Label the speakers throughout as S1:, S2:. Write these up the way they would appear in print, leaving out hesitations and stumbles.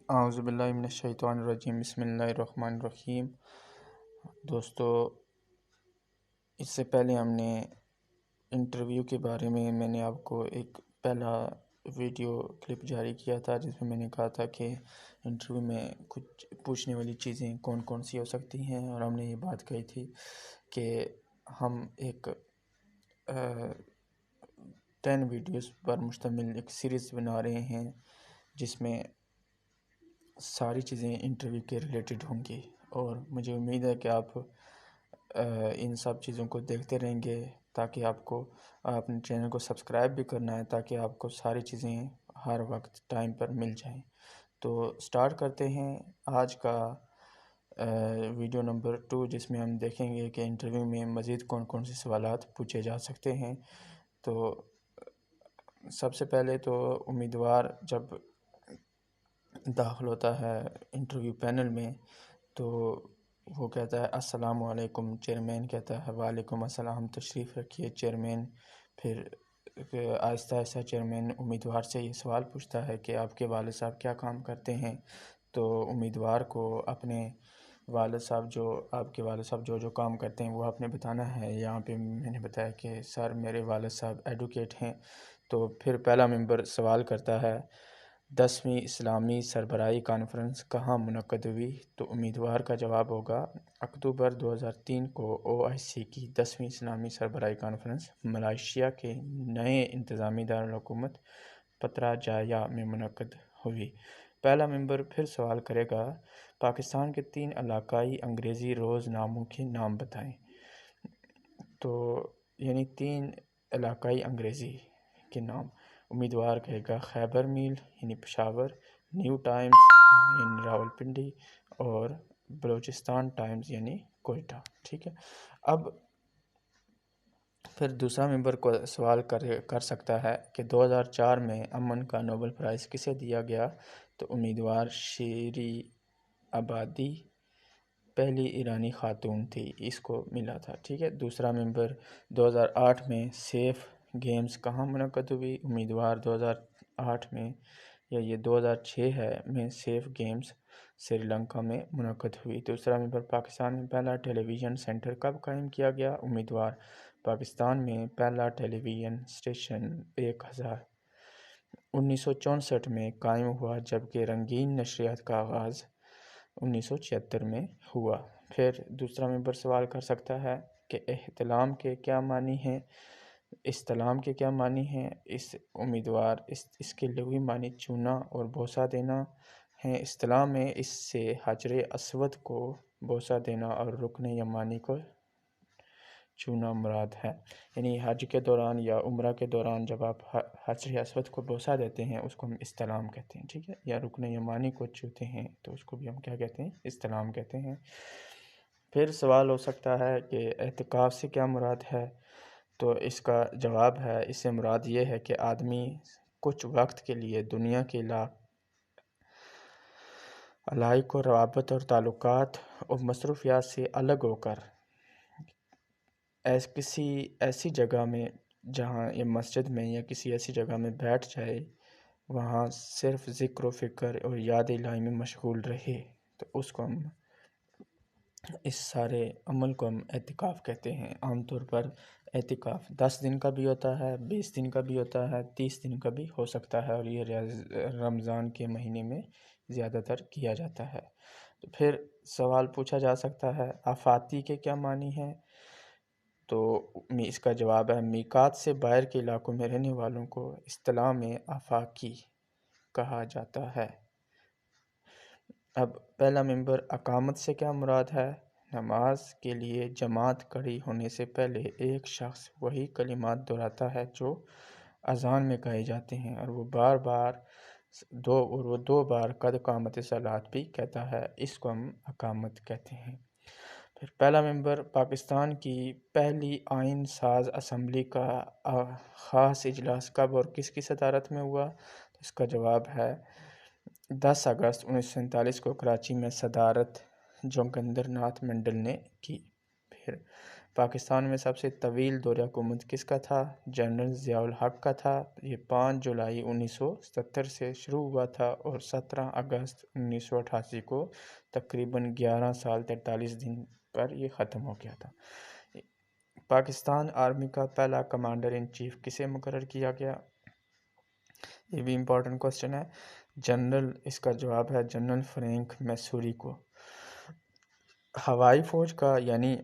S1: اعوذ باللہ من الشیطان الرجیم، بسم اللہ الرحمن الرحیم۔ دوستو، اس سے پہلے ہم نے انٹرویو کے بارے میں نے آپ کو ایک پہلا ویڈیو کلپ جاری کیا تھا، جس میں نے کہا تھا کہ انٹرویو میں کچھ پوچھنے والی چیزیں کون کون سی ہو سکتی ہیں، اور ہم نے یہ بات کہی تھی کہ ہم ایک 10 ویڈیوز پر مشتمل ایک سیریز بنا رہے ہیں، جس میں ساری چیزیں انٹرویو کے ریلیٹڈ ہوں گی، اور مجھے امید ہے کہ آپ ان سب چیزوں کو دیکھتے رہیں گے، تاکہ آپ کو اپنے چینل کو سبسکرائب بھی کرنا ہے، تاکہ آپ کو ساری چیزیں ہر وقت ٹائم پر مل جائیں۔ تو سٹارٹ کرتے ہیں آج کا ویڈیو نمبر 2، جس میں ہم دیکھیں گے کہ انٹرویو میں مزید کون کون سے سوالات پوچھے جا سکتے ہیں۔ تو سب سے پہلے تو امیدوار جب داخل ہوتا ہے انٹرویو پینل میں، تو وہ کہتا ہے السلام علیکم، چیئرمین کہتا ہے وعلیکم السلام، تشریف رکھیے چیئرمین۔ پھر آہستہ آہستہ چیئرمین امیدوار سے یہ سوال پوچھتا ہے کہ آپ کے والد صاحب کیا کام کرتے ہیں، تو امیدوار کو اپنے والد صاحب آپ کے والد صاحب جو کام کرتے ہیں وہ آپ نے بتانا ہے۔ یہاں پہ میں نے بتایا کہ سر میرے والد صاحب ایڈوکیٹ ہیں۔ تو پھر پہلا ممبر سوال کرتا ہے 10ویں اسلامی سربراہی کانفرنس کہاں منعقد ہوئی، تو امیدوار کا جواب ہوگا اکتوبر 2003 کو OIC کی 10ویں اسلامی سربراہی کانفرنس ملائیشیا کے نئے انتظامی دارالحکومت پترا جایا میں منعقد ہوئی۔ پہلا ممبر پھر سوال کرے گا پاکستان کے 3 علاقائی انگریزی روز ناموں کے نام بتائیں، تو یعنی 3 علاقائی انگریزی کے نام۔ امیدوار کہے گا خیبر میل یعنی پشاور، نیو ٹائمز یعنی راولپنڈی، اور بلوچستان ٹائمز یعنی کوئٹہ۔ ٹھیک ہے، اب پھر دوسرا ممبر کو سوال کر سکتا ہے کہ 2004 میں امن کا نوبل پرائز کسے دیا گیا، تو امیدوار شیری آبادی پہلی ایرانی خاتون تھی، اس کو ملا تھا۔ ٹھیک ہے، دوسرا ممبر 2008 میں سیف گیمز کہاں منعقد ہوئی، امیدوار 2008 میں یا یہ 2006 ہے میں سیف گیمز سری لنکا میں منعقد ہوئی۔ دوسرا ممبر پاکستان میں پہلا ٹیلی ویژن سینٹر کب قائم کیا گیا، امیدوار پاکستان میں پہلا ٹیلی ویژن اسٹیشن 1964 میں قائم ہوا، جبکہ رنگین نشریات کا آغاز 1976 میں ہوا۔ پھر دوسرا ممبر سوال کر سکتا ہے کہ احتلام کے کیا معنی ہیں، استلام کے کیا معنی ہیں، امیدوار اس کے لغوی معنی چونا اور بوسہ دینا ہیں۔ استلام میں اس سے حجر اسود کو بوسہ دینا اور رکن یمانی کو چونا مراد ہے، یعنی حج کے دوران یا عمرہ کے دوران جب آپ حجر اسود کو بوسہ دیتے ہیں اس کو ہم استلام کہتے ہیں۔ ٹھیک ہے، یا رکن یمانی کو چھوتے ہیں تو اس کو بھی ہم کیا کہتے ہیں، استلام کہتے ہیں۔ پھر سوال ہو سکتا ہے کہ اعتکاف سے کیا مراد ہے، تو اس کا جواب ہے اس سے مراد یہ ہے کہ آدمی کچھ وقت کے لیے دنیا کے علائق و روابط اور تعلقات اور مصروفیات سے الگ ہو کر کسی ایسی جگہ میں جہاں یہ مسجد میں یا کسی ایسی جگہ میں بیٹھ جائے، وہاں صرف ذکر و فکر اور یاد الہی میں مشغول رہے، تو اس کو ہم اس سارے عمل کو ہم اعتکاف کہتے ہیں۔ عام طور پر اعتکاف 10 دن کا بھی ہوتا ہے، 20 دن کا بھی ہوتا ہے، 30 دن کا بھی ہو سکتا ہے، اور یہ رمضان کے مہینے میں زیادہ تر کیا جاتا ہے۔ تو پھر سوال پوچھا جا سکتا ہے آفاتی کے کیا معنی ہیں، تو اس کا جواب ہے میقات سے باہر کے علاقوں میں رہنے والوں کو اصطلاح میں آفاقی کہا جاتا ہے۔ اب پہلا ممبر اقامت سے کیا مراد ہے، نماز کے لیے جماعت کھڑی ہونے سے پہلے ایک شخص وہی کلمات دہراتا ہے جو اذان میں کہے جاتے ہیں، اور وہ دو بار قد قامت الصلاۃ بھی کہتا ہے، اس کو ہم اقامت کہتے ہیں۔ پھر پہلا ممبر پاکستان کی پہلی آئین ساز اسمبلی کا خاص اجلاس کب اور کس کی صدارت میں ہوا، تو اس کا جواب ہے 10 اگست 1947 کو کراچی میں صدارت جوگندر ناتھ منڈل نے کی۔ پھر پاکستان میں سب سے طویل دور حکومت کس کا تھا؟ جنرل ضیاء الحق کا تھا۔ یہ 5 جولائی 1970 سے شروع ہوا تھا اور 17 اگست 1988 کو تقریباً 11 سال 43 دن پر یہ ختم ہو گیا تھا۔ پاکستان آرمی کا پہلا کمانڈر ان چیف کسے مقرر کیا گیا؟ یہ بھی امپورٹنٹ کوسچن ہے۔ جنرل، اس کا جواب ہے جنرل فرینک میسوری کو۔ ہوائی فوج کا یعنی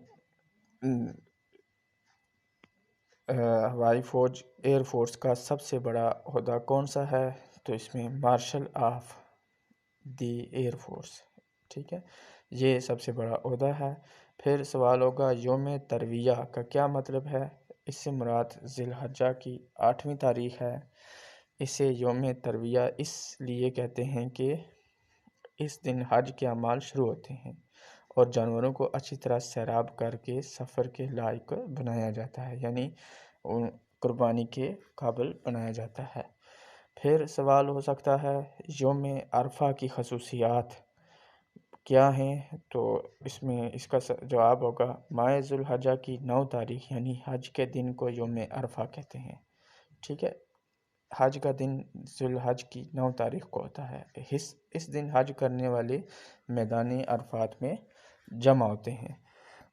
S1: ہوائی فوج ایئر فورس کا سب سے بڑا عہدہ کون سا ہے؟ تو اس میں martial of the air force, ٹھیک ہے، یہ سب سے بڑا عہدہ ہے۔ پھر سوال ہوگا یوم ترویہ کا کیا مطلب ہے؟ اس سے مراد ذی الحجہ کی 8ویں تاریخ ہے۔ اسے یوم ترویہ اس لیے کہتے ہیں کہ اس دن حج کے اعمال شروع ہوتے ہیں اور جانوروں کو اچھی طرح سیراب کر کے سفر کے لائق بنایا جاتا ہے، یعنی قربانی کے قابل بنایا جاتا ہے۔ پھر سوال ہو سکتا ہے یوم عرفہ کی خصوصیات کیا ہیں؟ تو اس میں اس کا جواب ہوگا ماہ ذی الحجہ کی 9 تاریخ یعنی حج کے دن کو یوم عرفہ کہتے ہیں، ٹھیک ہے۔ حج کا دن ذی الحج کی 9 تاریخ کو ہوتا ہے۔ اس دن حج کرنے والے میدان عرفات میں جمع ہوتے ہیں۔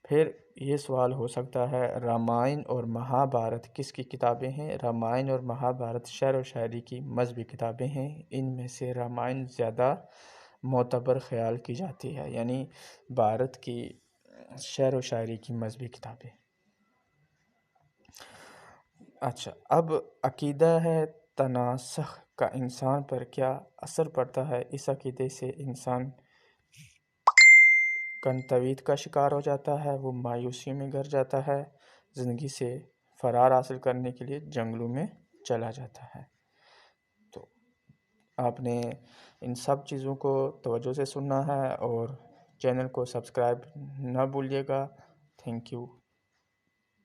S1: پھر یہ سوال ہو سکتا ہے رامائن اور مہابھارت کس کی کتابیں ہیں؟ رامائن اور مہابھارت شعر و شاعری کی مذہبی کتابیں ہیں۔ ان میں سے رامائن زیادہ معتبر خیال کی جاتی ہے، یعنی بھارت کی شعر و شاعری کی مذہبی کتابیں۔ اچھا، اب عقیدہ ہے تناسخ کا انسان پر کیا اثر پڑتا ہے؟ اس عقیدے سے انسان کنتویت کا شکار ہو جاتا ہے، وہ مایوسی میں گر جاتا ہے، زندگی سے فرار حاصل کرنے کے لیے جنگلوں میں چلا جاتا ہے۔ تو آپ نے ان سب چیزوں کو توجہ سے سننا ہے اور چینل کو سبسکرائب نہ بھولیے گا۔ Thank you.